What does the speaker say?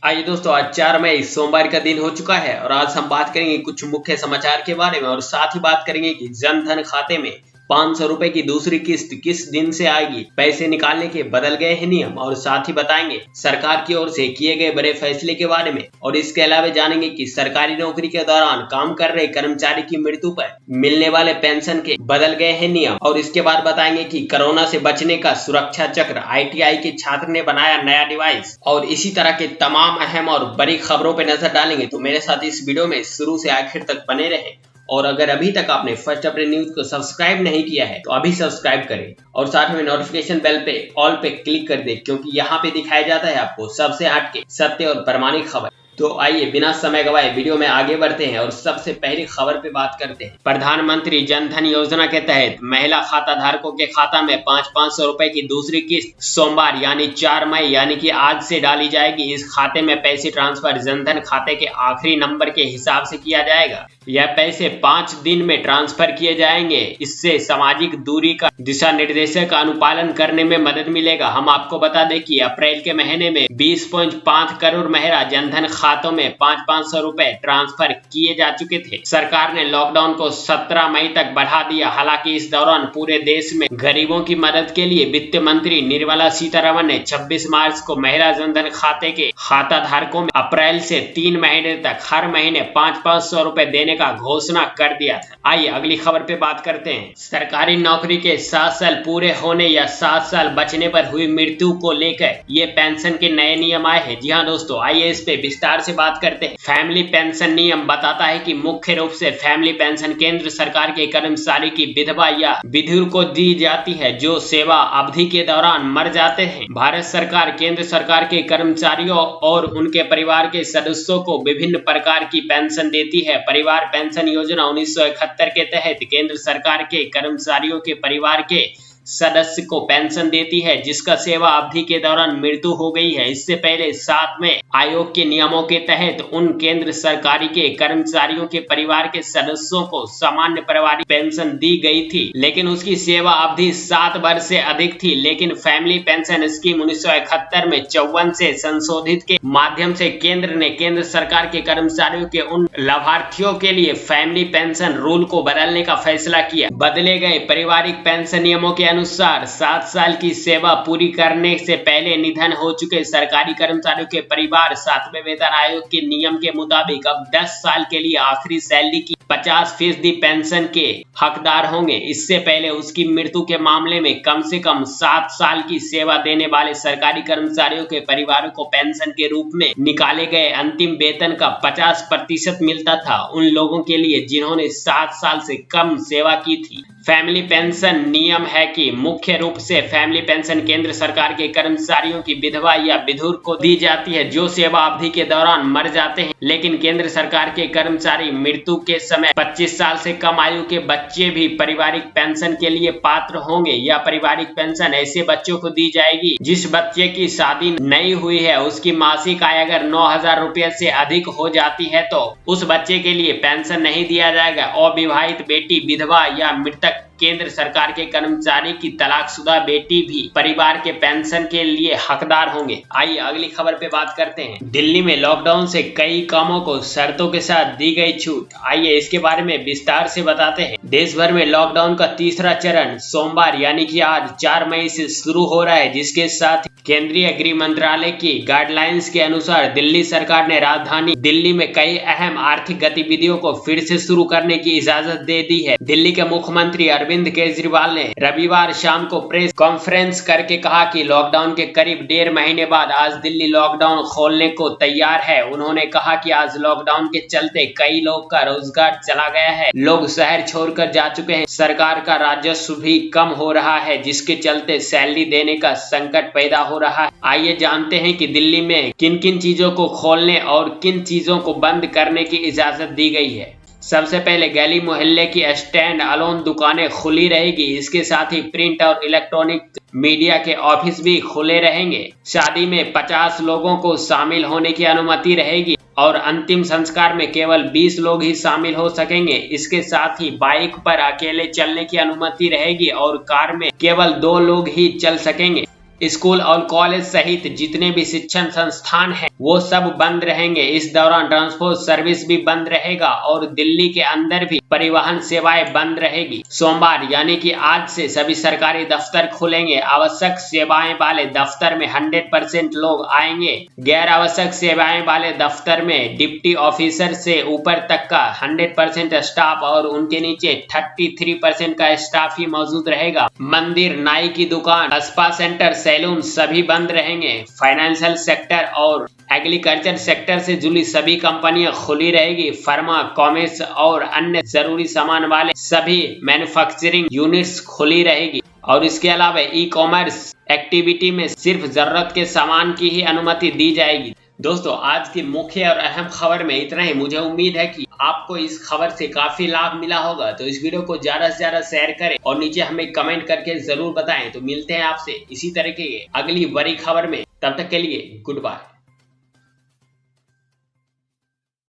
आइए दोस्तों, आज 4 मई सोमवार का दिन हो चुका है और आज हम बात करेंगे कुछ मुख्य समाचार के बारे में और साथ ही बात करेंगे कि जन धन खाते में 500 रुपए की दूसरी किस्त किस दिन से आएगी, पैसे निकालने के बदल गए हैं नियम और साथ ही बताएंगे सरकार की ओर से किए गए बड़े फैसले के बारे में। और इसके अलावा जानेंगे कि सरकारी नौकरी के दौरान काम कर रहे कर्मचारी की मृत्यु पर मिलने वाले पेंशन के बदल गए हैं नियम। और इसके बाद बताएंगे कि कोरोना से बचने का सुरक्षा चक्र ITI के छात्र ने बनाया नया डिवाइस। और इसी तरह के तमाम अहम और बड़ी खबरों पर नजर डालेंगे, तो मेरे साथ इस वीडियो में शुरू से आखिर तक बने रहे। और अगर अभी तक आपने फर्स्ट अपडेट न्यूज को सब्सक्राइब नहीं किया है तो अभी सब्सक्राइब करें और साथ में नोटिफिकेशन बेल पे ऑल पे क्लिक कर दें, क्योंकि यहाँ पे दिखाया जाता है आपको सबसे हटके सत्य और प्रामाणिक खबर। तो आइए बिना समय गवाए वीडियो में आगे बढ़ते हैं और सबसे पहली खबर पे बात करते हैं। प्रधानमंत्री जन धन योजना के तहत महिला खाता धारकों के खाता में 500 रुपए की दूसरी किस्त सोमवार यानी 4 मई यानी कि आज से डाली जाएगी। इस खाते में पैसे ट्रांसफर जन धन खाते के आखिरी नंबर के हिसाब से किया जाएगा। यह पैसे 5 दिन में ट्रांसफर किए जाएंगे। इससे सामाजिक दूरी का दिशा निर्देशों का अनुपालन करने में मदद मिलेगा। हम आपको बता दें कि अप्रैल के महीने में 20.5 करोड़ महिला जनधन खातों में 500 रुपए ट्रांसफर किए जा चुके थे। सरकार ने लॉकडाउन को 17 मई तक बढ़ा दिया। हालांकि इस दौरान पूरे देश में गरीबों की मदद के लिए वित्त मंत्री निर्मला सीतारमण ने 26 मार्च को महिला जनधन खाते के खाता धारकों में अप्रैल से 3 महीने तक हर महीने 500 रुपए देने का घोषणा कर दिया था। आइए अगली खबर पे बात करते हैं। सरकारी नौकरी के 7 साल पूरे होने या 7 साल बचने पर हुई मृत्यु को लेकर ये पेंशन के नए नियम आए हैं। जी हाँ दोस्तों, आइए इस पे विस्तार से बात करते हैं। फैमिली पेंशन नियम बताता है कि मुख्य रूप से फैमिली पेंशन केंद्र सरकार के कर्मचारी की विधवा या विधुर को दी जाती है जो सेवा अवधि के दौरान मर जाते हैं। भारत सरकार केंद्र सरकार के कर्मचारियों और उनके परिवार के सदस्यों को विभिन्न प्रकार की पेंशन देती है। परिवार पेंशन योजना 1971 के तहत केंद्र सरकार के कर्मचारियों के परिवार के सदस्य को पेंशन देती है जिसका सेवा अवधि के दौरान मृत्यु हो गई है। इससे पहले 7वें आयोग के नियमों के तहत उन केंद्र सरकारी के कर्मचारियों के परिवार के सदस्यों को सामान्य पारिवारिक पेंशन दी गई थी, लेकिन उसकी सेवा अवधि 7 वर्ष से अधिक थी। लेकिन फैमिली पेंशन स्कीम 1971 में 54 से संशोधित के माध्यम से केंद्र ने केंद्र सरकार के कर्मचारियों के उन लाभार्थियों के लिए फैमिली पेंशन रूल को बदलने का फैसला किया। बदले गए पारिवारिक पेंशन नियमों के अनुसार 7 साल की सेवा पूरी करने से पहले निधन हो चुके सरकारी कर्मचारियों के परिवार 7वें वेतन आयोग के नियम के मुताबिक अब 10 साल के लिए आखिरी सैलरी की 50% पेंशन के हकदार होंगे। इससे पहले उसकी मृत्यु के मामले में कम से कम 7 साल की सेवा देने वाले सरकारी कर्मचारियों के परिवारों को पेंशन के रूप में निकाले गए अंतिम वेतन का 50% मिलता था उन लोगों के लिए जिन्होंने 7 साल से कम सेवा की थी। फैमिली पेंशन नियम है कि मुख्य रूप से फैमिली पेंशन केंद्र सरकार के कर्मचारियों की विधवा या विधुर को दी जाती है जो सेवा अवधि के दौरान मर जाते हैं। लेकिन केंद्र सरकार के कर्मचारी मृत्यु के समय 25 साल से कम आयु के बच्चे भी पारिवारिक पेंशन के लिए पात्र होंगे। या पारिवारिक पेंशन ऐसे बच्चों को दी जाएगी जिस बच्चे की शादी नहीं हुई है, उसकी मासिक आय अगर 9,000 रुपए से अधिक हो जाती है तो उस बच्चे के लिए पेंशन नहीं दिया जाएगा। अविवाहित बेटी, विधवा या मृतक केंद्र सरकार के कर्मचारी की तलाकशुदा बेटी भी परिवार के पेंशन के लिए हकदार होंगे। आइए अगली खबर पे बात करते हैं। दिल्ली में लॉकडाउन से कई कामों को शर्तों के साथ दी गई छूट। आइए इसके बारे में विस्तार से बताते हैं। देश भर में लॉकडाउन का तीसरा चरण सोमवार यानी कि आज 4 मई से शुरू हो रहा है, जिसके साथ केंद्रीय गृह मंत्रालय की गाइडलाइंस के अनुसार दिल्ली सरकार ने राजधानी दिल्ली में कई अहम आर्थिक गतिविधियों को फिर से शुरू करने की इजाजत दे दी है। दिल्ली के मुख्यमंत्री अरविंद केजरीवाल ने रविवार शाम को प्रेस कॉन्फ्रेंस करके कहा कि लॉकडाउन के करीब 1.5 महीने बाद आज दिल्ली लॉकडाउन खोलने को तैयार है। उन्होंने कहा कि आज लॉकडाउन के चलते कई लोग का रोजगार चला गया है, लोग शहर छोड़कर जा चुके हैं, सरकार का राजस्व भी कम हो रहा है जिसके चलते सैलरी देने का संकट पैदा हो रहा है। आइए जानते हैं कि दिल्ली में किन किन चीजों को खोलने और किन चीजों को बंद करने की इजाजत दी गई है। सबसे पहले गली मोहल्ले की स्टैंड अलोन दुकानें खुली रहेगी। इसके साथ ही प्रिंट और इलेक्ट्रॉनिक मीडिया के ऑफिस भी खुले रहेंगे। शादी में 50 लोगों को शामिल होने की अनुमति रहेगी और अंतिम संस्कार में केवल 20 लोग ही शामिल हो सकेंगे। इसके साथ ही बाइक पर अकेले चलने की अनुमति रहेगी और कार में केवल 2 लोग ही चल सकेंगे। स्कूल और कॉलेज सहित जितने भी शिक्षण संस्थान हैं वो सब बंद रहेंगे। इस दौरान ट्रांसपोर्ट सर्विस भी बंद रहेगा और दिल्ली के अंदर भी परिवहन सेवाएं बंद रहेगी। सोमवार यानी कि आज से सभी सरकारी दफ्तर खुलेंगे। आवश्यक सेवाएं वाले दफ्तर में 100% लोग आएंगे। गैर आवश्यक सेवाएं वाले दफ्तर में डिप्टी ऑफिसर से ऊपर तक का 100% स्टाफ और उनके नीचे 33% का स्टाफ ही मौजूद रहेगा। मंदिर, नाई की दुकान, स्पा सेंटर, सैलून सभी बंद रहेंगे। फाइनेंशियल सेक्टर और एग्रीकल्चर सेक्टर से जुड़ी सभी कंपनियां खुली रहेगी। फार्मा, कॉमर्स और अन्य जरूरी सामान वाले सभी मैन्युफैक्चरिंग यूनिट्स खुली रहेगी और इसके अलावा ई कॉमर्स एक्टिविटी में सिर्फ जरूरत के सामान की ही अनुमति दी जाएगी। दोस्तों, आज की मुख्य और अहम खबर में इतना ही। मुझे उम्मीद है कि आपको इस खबर से काफी लाभ मिला होगा, तो इस वीडियो को ज्यादा से ज्यादा शेयर करें और नीचे हमें कमेंट करके जरूर बताएं। तो मिलते हैं आपसे इसी तरह की अगली बड़ी खबर में, तब तक के लिए गुड बाय।